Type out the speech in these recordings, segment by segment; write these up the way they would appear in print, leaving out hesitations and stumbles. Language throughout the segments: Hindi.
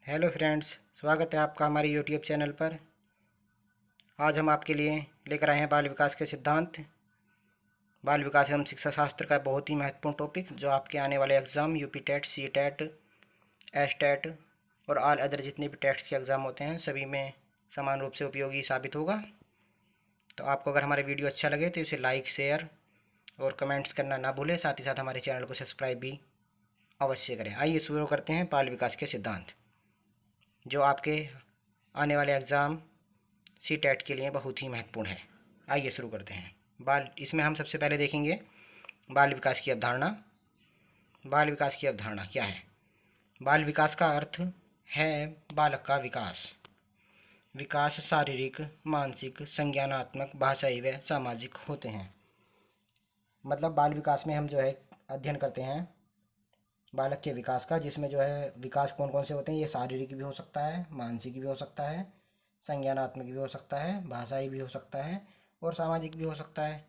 हेलो फ्रेंड्स, स्वागत है आपका हमारे यूट्यूब चैनल पर। आज हम आपके लिए लेकर आए हैं बाल विकास के सिद्धांत। बाल विकास एवं शिक्षा शास्त्र का बहुत ही महत्वपूर्ण टॉपिक जो आपके आने वाले exam UP TET, C TET, S TET और ऑल अदर जितने भी टेट्स के एग्ज़ाम होते हैं सभी में समान रूप से उपयोगी साबित होगा। तो आपको अगर हमारा वीडियो अच्छा लगे तो इसे लाइक, शेयर और कमेंट्स करना ना भूलें। साथ ही साथ हमारे चैनल को सब्सक्राइब भी अवश्य करें। आइए शुरू करते हैं बाल विकास के सिद्धांत, जो आपके आने वाले एग्ज़ाम सी टेट के लिए बहुत ही महत्वपूर्ण है। आइए शुरू करते हैं। इसमें हम सबसे पहले देखेंगे बाल विकास की अवधारणा। बाल विकास की अवधारणा क्या है? बाल विकास का अर्थ है बालक का विकास। विकास शारीरिक, मानसिक, संज्ञानात्मक, भाषाई व सामाजिक होते हैं। मतलब बाल विकास में हम जो है अध्ययन करते हैं बालक के विकास का, जिसमें जो है विकास कौन कौन से होते हैं। ये शारीरिक भी हो सकता है, मानसिक भी हो सकता है, संज्ञानात्मक भी हो सकता है, भाषाई भी हो सकता है और सामाजिक भी हो सकता है।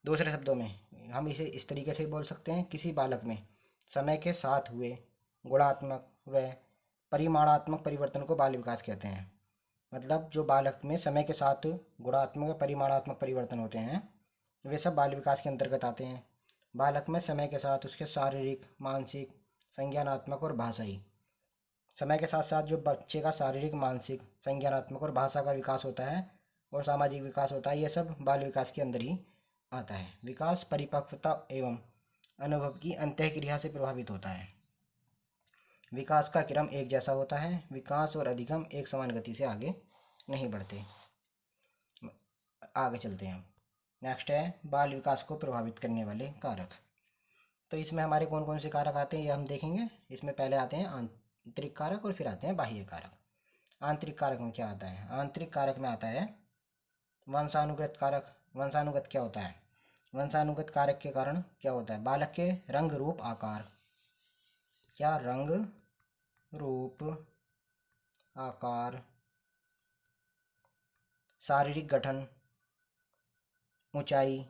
दूसरे शब्दों में हम इसे इस तरीके से बोल सकते हैं, किसी बालक में समय के साथ हुए गुणात्मक व परिमाणात्मक परिवर्तन को बाल विकास कहते हैं। मतलब जो बालक में समय के साथ गुणात्मक व परिमाणात्मक परिवर्तन होते हैं वे सब बाल विकास के अंतर्गत आते हैं। बालक में समय के साथ उसके शारीरिक, मानसिक, संज्ञानात्मक और भाषाई, समय के साथ साथ जो बच्चे का शारीरिक, मानसिक, संज्ञानात्मक और भाषा का विकास होता है और सामाजिक विकास होता है, ये सब बाल विकास के अंदर ही आता है। विकास परिपक्वता एवं अनुभव की अंतःक्रिया से प्रभावित होता है। विकास का क्रम एक जैसा होता है। विकास और अधिगम एक समान गति से आगे नहीं बढ़ते। आगे चलते हैं। नेक्स्ट है बाल विकास को प्रभावित करने वाले कारक। तो इसमें हमारे कौन कौन से कारक आते हैं ये हम देखेंगे। इसमें पहले आते हैं आंतरिक कारक और फिर आते हैं बाह्य कारक। आंतरिक कारक में क्या आता है? आंतरिक कारक में आता है वंशानुगत कारक। वंशानुगत क्या होता है? वंशानुगत कारक के कारण क्या होता है? बालक के रंग, रूप, आकार। क्या? रंग, रूप, आकार, शारीरिक गठन, ऊंचाई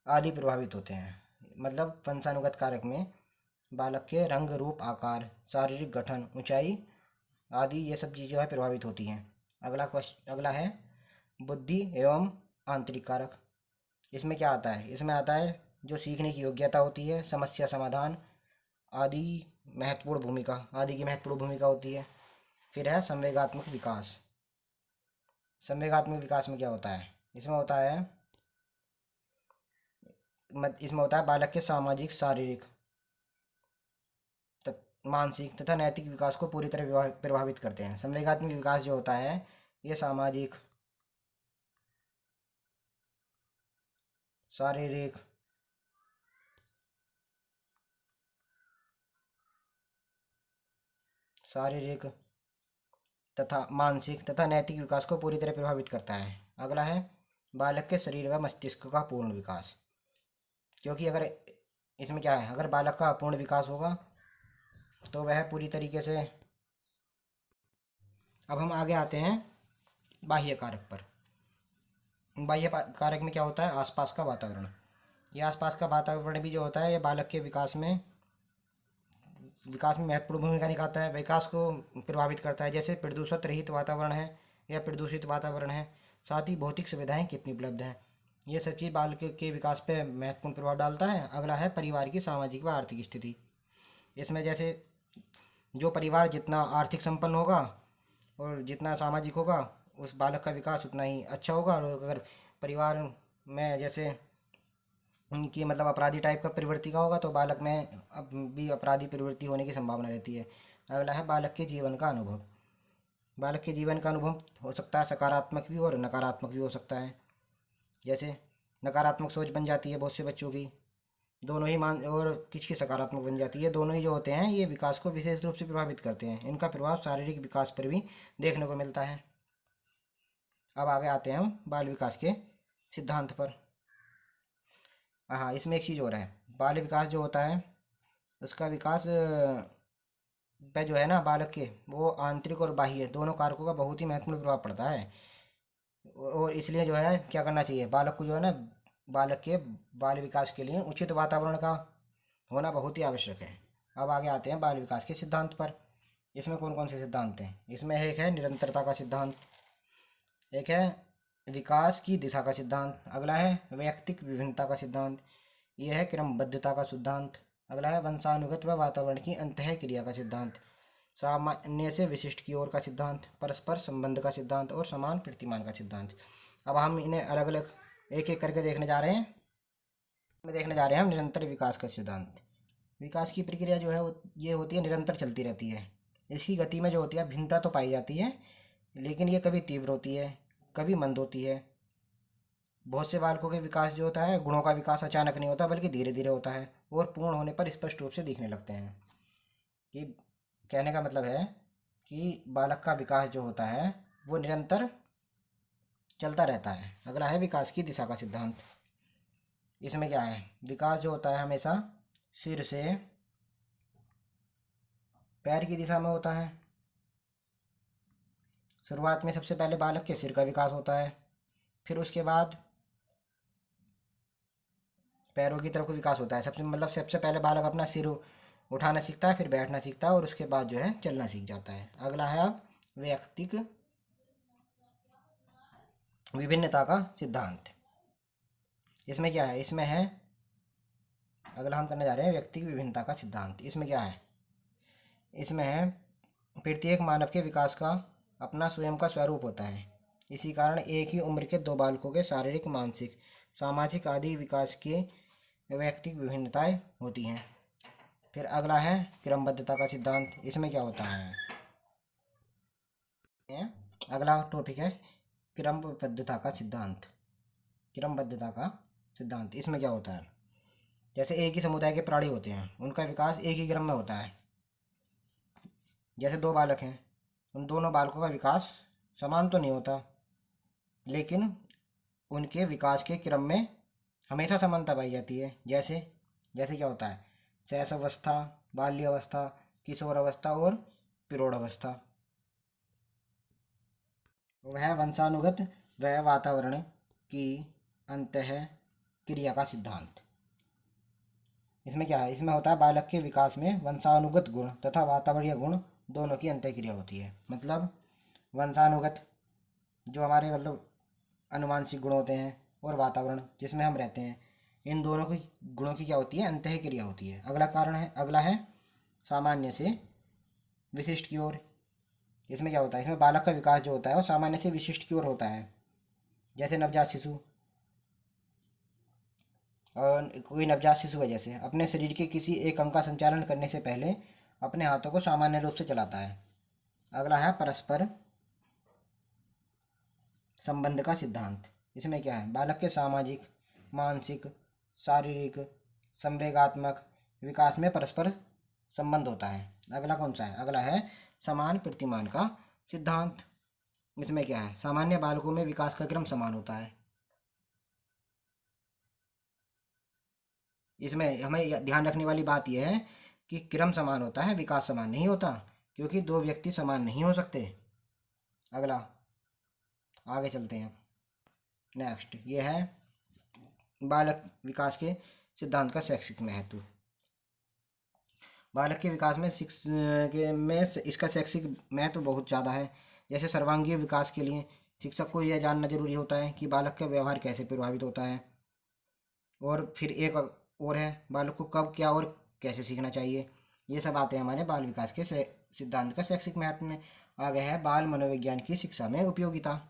आदि प्रभावित होते हैं। मतलब वंशानुगत कारक में बालक के रंग, रूप, आकार, शारीरिक गठन, ऊंचाई आदि ये सब चीज़ें है प्रभावित होती हैं। अगला है बुद्धि एवं आंतरिक कारक। इसमें क्या आता है? इसमें आता है जो सीखने की योग्यता होती है, समस्या समाधान आदि आदि की महत्वपूर्ण भूमिका होती है। फिर है संवेगात्मक विकास। संवेगात्मक विकास में क्या होता है? इसमें होता है बालक के सामाजिक, शारीरिक, मानसिक तथा नैतिक विकास को पूरी तरह प्रभावित करते हैं। संवेगात्मक विकास जो होता है ये सामाजिक, शारीरिक, शारीरिक तथा मानसिक तथा नैतिक विकास को पूरी तरह प्रभावित करता है। अगला है बालक के शरीर व मस्तिष्क का पूर्ण विकास। क्योंकि अगर इसमें क्या है, अगर बालक का पूर्ण विकास होगा तो वह पूरी तरीके से। अब हम आगे आते हैं बाह्य कारक पर। बाह्य कारक में क्या होता है? आसपास का वातावरण। ये आसपास का वातावरण भी जो होता है ये बालक के विकास में महत्वपूर्ण भूमिका निभाता है, विकास को प्रभावित करता है। जैसे प्रदूषित रहित वातावरण है या प्रदूषित वातावरण है, साथ ही भौतिक सुविधाएं कितनी उपलब्ध हैं, ये सब चीज़ बालक के विकास पे महत्वपूर्ण प्रभाव डालता है। अगला है परिवार की सामाजिक व आर्थिक स्थिति। इसमें जैसे जो परिवार जितना आर्थिक संपन्न होगा और जितना सामाजिक होगा उस बालक का विकास उतना ही अच्छा होगा। और अगर परिवार में जैसे उनकी मतलब अपराधी टाइप का प्रवृत्ति का होगा तो बालक में अब भी अपराधी प्रवृत्ति होने की संभावना रहती है। अगला है बालक के जीवन का अनुभव। बालक के जीवन का अनुभव हो सकता है सकारात्मक भी और नकारात्मक भी हो सकता है। जैसे नकारात्मक सोच बन जाती है बहुत से बच्चों की, दोनों ही मान, और किसकी सकारात्मक बन जाती है। दोनों ही जो होते हैं ये विकास को विशेष रूप से प्रभावित करते हैं। इनका प्रभाव शारीरिक विकास पर भी देखने को मिलता है। अब आगे आते हैं हम बाल विकास के सिद्धांत पर। हाँ, इसमें एक चीज़ और है। बाल विकास जो होता है उसका विकास पे जो है ना बालक के, वो आंतरिक और बाह्य दोनों कारकों का बहुत ही महत्वपूर्ण प्रभाव पड़ता है। और इसलिए जो है क्या करना चाहिए, बालक को जो है ना, बालक के बाल विकास के लिए उचित वातावरण का होना बहुत ही आवश्यक है। अब आगे आते हैं बाल विकास के सिद्धांत पर। इसमें कौन कौन से सिद्धांत हैं? इसमें एक है निरंतरता का सिद्धांत, एक है विकास की दिशा का सिद्धांत, अगला है वैयक्तिक विभिन्नता का सिद्धांत, यह है क्रमबद्धता का सिद्धांत, अगला है वंशानुगत व वातावरण की अंतः क्रिया का सिद्धांत, सामान्य से विशिष्ट की ओर का सिद्धांत, परस्पर संबंध का सिद्धांत और समान प्रतिमान का सिद्धांत। अब हम इन्हें अलग अलग एक एक करके देखने जा रहे हैं। देखने जा रहे हैं हम निरंतर विकास का सिद्धांत। विकास की प्रक्रिया जो है वो ये होती है, निरंतर चलती रहती है। इसकी गति में जो होती है भिन्नता तो पाई जाती है, लेकिन ये कभी तीव्र होती है, कभी मंद होती है। बहुत से बालकों के विकास जो होता है, गुणों का विकास अचानक नहीं होता बल्कि धीरे धीरे होता है और पूर्ण होने पर स्पष्ट रूप से दिखने लगते हैं। कि कहने का मतलब है कि बालक का विकास जो होता है वो निरंतर चलता रहता है। अगला है विकास की दिशा का सिद्धांत। इसमें क्या है, विकास जो होता है हमेशा सिर से पैर की दिशा में होता है। शुरुआत में सबसे पहले बालक के सिर का विकास होता है, फिर उसके बाद पैरों की तरफ विकास होता है। सबसे पहले बालक अपना सिर उठाना सीखता है, फिर बैठना सीखता है और उसके बाद जो है चलना सीख जाता है। अगला है अब वैयक्तिक विभिन्नता का सिद्धांत। इसमें क्या है, इसमें है, अगला हम करने जा रहे हैं व्यक्तिगत विभिन्नता का सिद्धांत। इसमें क्या है, इसमें है प्रत्येक मानव के विकास का अपना स्वयं का स्वरूप होता है। इसी कारण एक ही उम्र के दो बालकों के शारीरिक, मानसिक, सामाजिक आदि विकास के व्यक्तिगत विभिन्नताएं होती हैं। फिर अगला है क्रमबद्धता का सिद्धांत। इसमें क्या होता है, अगला टॉपिक है क्रमबद्धता का सिद्धांत। क्रमबद्धता का सिद्धांत, इसमें क्या होता है, जैसे एक ही समुदाय के प्राणी होते हैं, उनका विकास एक ही क्रम में होता है। जैसे दो बालक हैं, उन दोनों बालकों का विकास समान तो नहीं होता, लेकिन उनके विकास के क्रम में हमेशा समानता पाई जाती है। जैसे जैसे क्या होता है, शैशवावस्था, बाल्यावस्था, किशोरावस्था और प्रौढ़ावस्था। वह वंशानुगत व वातावरण की अंतः क्रिया का सिद्धांत। इसमें क्या है, इसमें होता है बालक के विकास में वंशानुगत गुण तथा वातावरणीय गुण दोनों की अंतः क्रिया होती है। मतलब वंशानुगत जो हमारे अनुवांशिक गुण होते हैं और वातावरण जिसमें हम रहते हैं, इन दोनों की गुणों की क्या होती है, अंतः क्रिया होती है। अगला है सामान्य से विशिष्ट की ओर। इसमें क्या होता है, इसमें बालक का विकास जो होता है वो सामान्य से विशिष्ट की ओर होता है। जैसे नवजात शिशु, और कोई नवजात शिशु है जैसे अपने शरीर के किसी एक अंग का संचालन करने से पहले अपने हाथों को सामान्य रूप से चलाता है। अगला है परस्पर संबंध का सिद्धांत। इसमें क्या है, बालक के सामाजिक, मानसिक, शारीरिक, संवेगात्मक विकास में परस्पर संबंध होता है। अगला कौन सा है, अगला है समान प्रतिमान का सिद्धांत। इसमें क्या है, सामान्य बालकों में विकास का क्रम समान होता है। इसमें हमें ध्यान रखने वाली बात यह है कि क्रम समान होता है, विकास समान नहीं होता, क्योंकि दो व्यक्ति समान नहीं हो सकते। अगला आगे चलते हैं। नेक्स्ट ये है बालक विकास के सिद्धांत का शैक्षिक महत्व। बालक के विकास में इसका शैक्षिक महत्व बहुत ज़्यादा है। जैसे सर्वांगीण विकास के लिए शिक्षक को यह जानना जरूरी होता है कि बालक का व्यवहार कैसे प्रभावित होता है, और फिर एक और है बालक को कब, क्या और कैसे सीखना चाहिए। ये सब आते हैं हमारे बाल विकास के सिद्धांत का शैक्षिक महत्व में। आगे है बाल मनोविज्ञान की शिक्षा में उपयोगिता।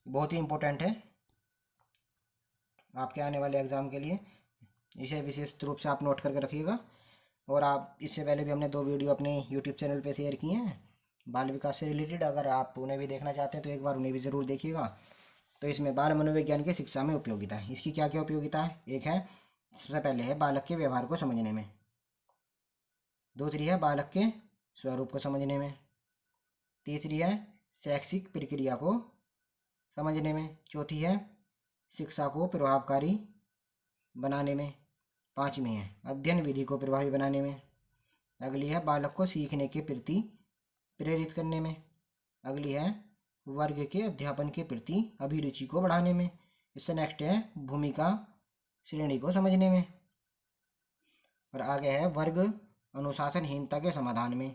बहुत ही इम्पोर्टेंट है आपके आने वाले एग्ज़ाम के लिए, इसे विशेष रूप से आप नोट करके रखिएगा। और आप इससे पहले भी हमने 2 वीडियो अपने यूट्यूब चैनल पे शेयर किए हैं बाल विकास से रिलेटेड। अगर आप उन्हें भी देखना चाहते हैं तो एक बार उन्हें भी ज़रूर देखिएगा। तो इसमें बाल मनोविज्ञान की शिक्षा में उपयोगिता है, इसकी क्या क्या उपयोगिता है। एक है, सबसे पहले है बालक के व्यवहार को समझने में। दूसरी है बालक के स्वरूप को समझने में। तीसरी है शैक्षिक प्रक्रिया को समझने में। चौथी है शिक्षा को प्रभावकारी बनाने में। पाँचवीं है अध्ययन विधि को प्रभावी बनाने में। अगली है बालक को सीखने के प्रति प्रेरित करने में। अगली है वर्ग के अध्यापन के प्रति अभिरुचि को बढ़ाने में। इससे नेक्स्ट है भूमिका श्रेणी को समझने में। और आगे है वर्ग अनुशासनहीनता के समाधान में।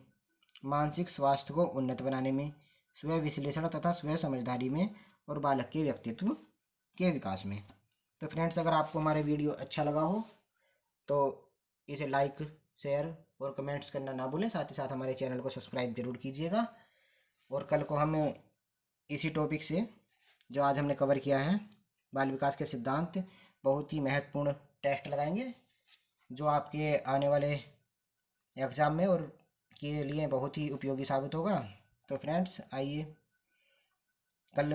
मानसिक स्वास्थ्य को उन्नत बनाने में, स्व विश्लेषण तथा स्व समझदारी में और बालक के व्यक्तित्व के विकास में। तो फ्रेंड्स, अगर आपको हमारे वीडियो अच्छा लगा हो तो इसे लाइक, शेयर और कमेंट्स करना ना भूलें। साथ ही साथ हमारे चैनल को सब्सक्राइब जरूर कीजिएगा। और कल को हम इसी टॉपिक से, जो आज हमने कवर किया है, बाल विकास के सिद्धांत, बहुत ही महत्वपूर्ण टेस्ट लगाएंगे जो आपके आने वाले एग्ज़ाम में और के लिए बहुत ही उपयोगी साबित होगा। तो फ्रेंड्स, आइए कल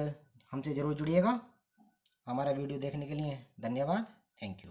हमसे ज़रूर जुड़िएगा। हमारा वीडियो देखने के लिए धन्यवाद। Thank you.